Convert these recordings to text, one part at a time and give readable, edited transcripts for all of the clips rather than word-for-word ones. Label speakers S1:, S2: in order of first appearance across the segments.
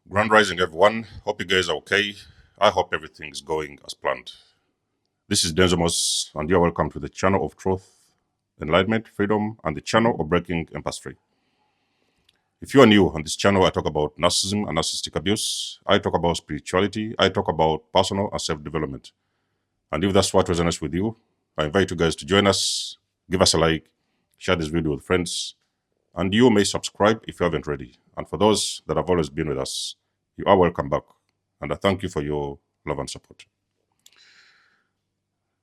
S1: Grand Rising, everyone. Hope you guys are okay. I hope everything's going as planned. This is Denzomos, and you're welcome to the channel of truth, enlightenment, freedom, and the channel of breaking empathy. If you are new on this channel, I talk about narcissism and narcissistic abuse. I talk about spirituality. I talk about personal and self development. And if that's what resonates with you, I invite you guys to join us, give us a like, share this video with friends, and you may subscribe if you haven't already. And for those that have always been with us, you are welcome back. And I thank you for your love and support.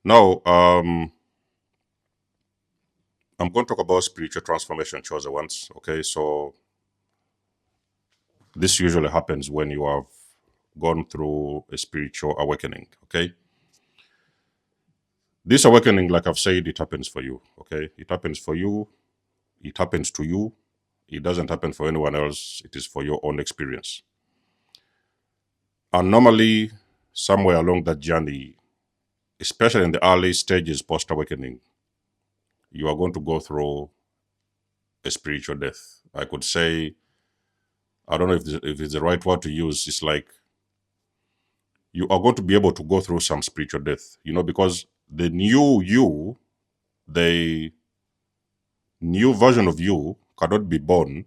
S1: Now, I'm going to talk about spiritual transformation chosen once. Okay, so this usually happens when you have gone through a spiritual awakening. Okay, this awakening, like I've said, it happens for you. Okay, it happens for you, it happens to you, it doesn't happen for anyone else, it is for your own experience. And normally, somewhere along that journey, especially in the early stages post awakening, you are going to go through a spiritual death. I could say, I don't know if it's the right word to use. It's like you are going to be able to go through some spiritual death, because the the new version of you cannot be born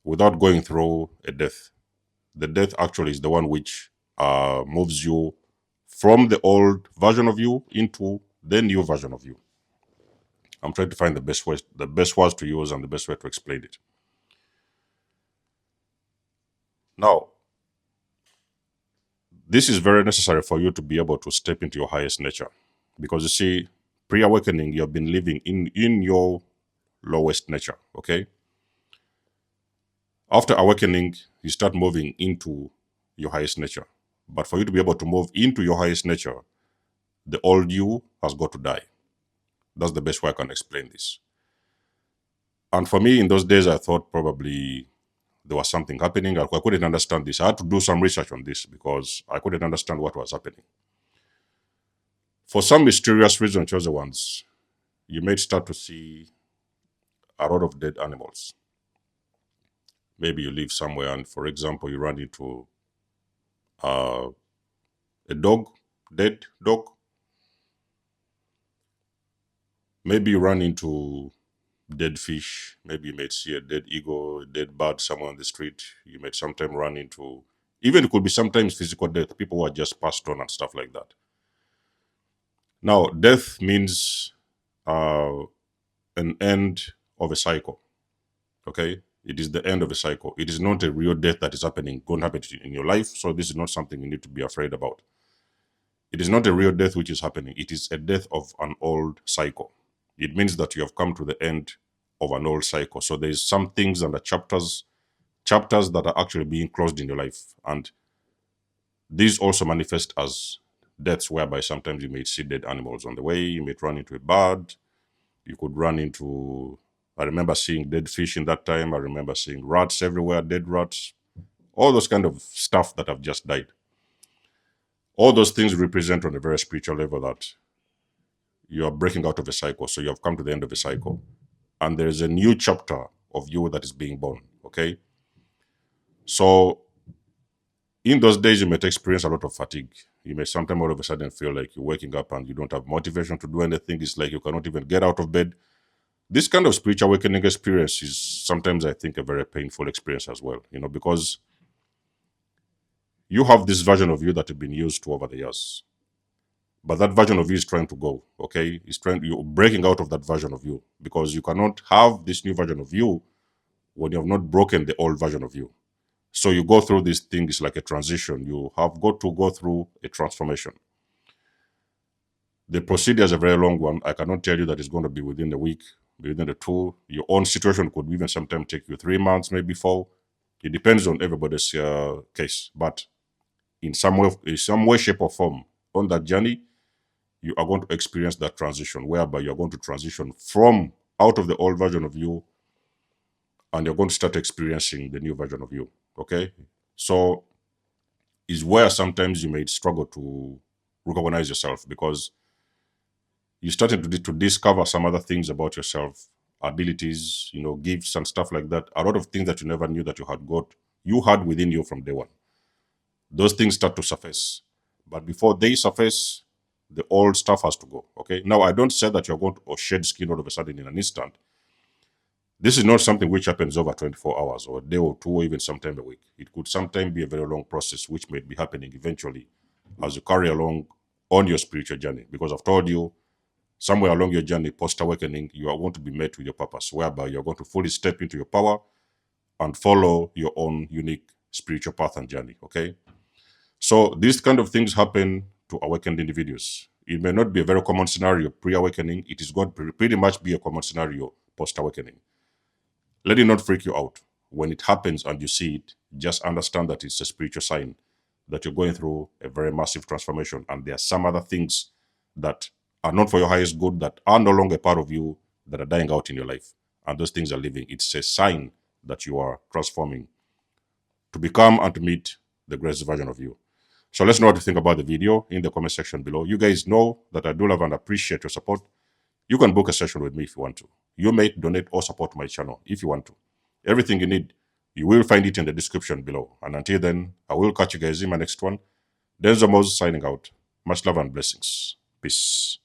S1: without going through a death. The death actually is the one which moves you from the old version of you into the new version of you. I'm trying to find the best words to use and the best way to explain it. Now, this is very necessary for you to be able to step into your highest nature. Because you see, pre-awakening, you have been living in your lowest nature, okay? After awakening, you start moving into your highest nature. But for you to be able to move into your highest nature, the old you has got to die. That's the best way I can explain this. And for me, in those days, I thought probably there was something happening. I couldn't understand this. I had to do some research on this because I couldn't understand what was happening. For some mysterious reason, chosen ones, you may start to see a lot of dead animals. Maybe you live somewhere and, for example, you run into uh, a dog, dead dog. Maybe you run into dead fish. Maybe you might see a dead eagle, a dead bird somewhere on the street. You might sometimes run into, even it could be sometimes physical death, people who are just passed on and stuff like that. Now, death means an end of a cycle. Okay? It is the end of a cycle. It is not a real death that is happening, going to happen in your life. So this is not something you need to be afraid about. It is not a real death which is happening. It is a death of an old cycle. It means that you have come to the end of an old cycle. So there's some things and the chapters that are actually being closed in your life. And these also manifest as deaths, whereby sometimes you may see dead animals on the way, you may run into a bird, you could run into, I remember seeing dead fish in that time, I remember seeing rats everywhere, dead rats, all those kind of stuff that have just died. All those things represent on a very spiritual level that you are breaking out of a cycle. So you have come to the end of a cycle. And there is a new chapter of you that is being born. Okay. So in those days, you might experience a lot of fatigue. You may sometimes all of a sudden feel like you're waking up and you don't have motivation to do anything. It's like you cannot even get out of bed. This kind of spiritual awakening experience is sometimes, I think, a very painful experience as well, because you have this version of you that has been used to over the years. But that version of you is trying to go, okay? You're breaking out of that version of you because you cannot have this new version of you when you have not broken the old version of you. So you go through these things like a transition. You have got to go through a transformation. The procedure is a very long one. I cannot tell you that it's going to be within a week, within the two. Your own situation could even sometimes take you 3 months, maybe 4. It depends on everybody's case. But in some way, shape, or form, on that journey, you are going to experience that transition, whereby you're going to transition from out of the old version of you, and you're going to start experiencing the new version of you. Okay, so is where sometimes you may struggle to recognize yourself because you're starting to discover some other things about yourself, abilities, gifts and stuff like that. A lot of things that you never knew that you had got you had within you from day one. Those things start to surface. But before they surface, the old stuff has to go. Okay. Now, I don't say that you're going to shed skin all of a sudden in an instant. This is not something which happens over 24 hours or a day or two or even sometime a week. It could sometimes be a very long process, which may be happening eventually as you carry along on your spiritual journey. Because I've told you, somewhere along your journey, post-awakening, you are going to be met with your purpose, whereby you're going to fully step into your power and follow your own unique spiritual path and journey, okay? So these kind of things happen to awakened individuals. It may not be a very common scenario pre-awakening. It is going to pretty much be a common scenario post-awakening. Let it not freak you out. When it happens and you see it, just understand that it's a spiritual sign that you're going through a very massive transformation. And there are some other things that are not for your highest good, that are no longer part of you, that are dying out in your life. And those things are living. It's a sign that you are transforming to become and to meet the greatest version of you. So let's know what you think about the video in the comment section below. You guys know that I do love and appreciate your support. You can book a session with me if you want to. You may donate or support my channel if you want to. Everything you need, you will find it in the description below. And until then, I will catch you guys in my next one. Denzo Moses signing out. Much love and blessings. Peace.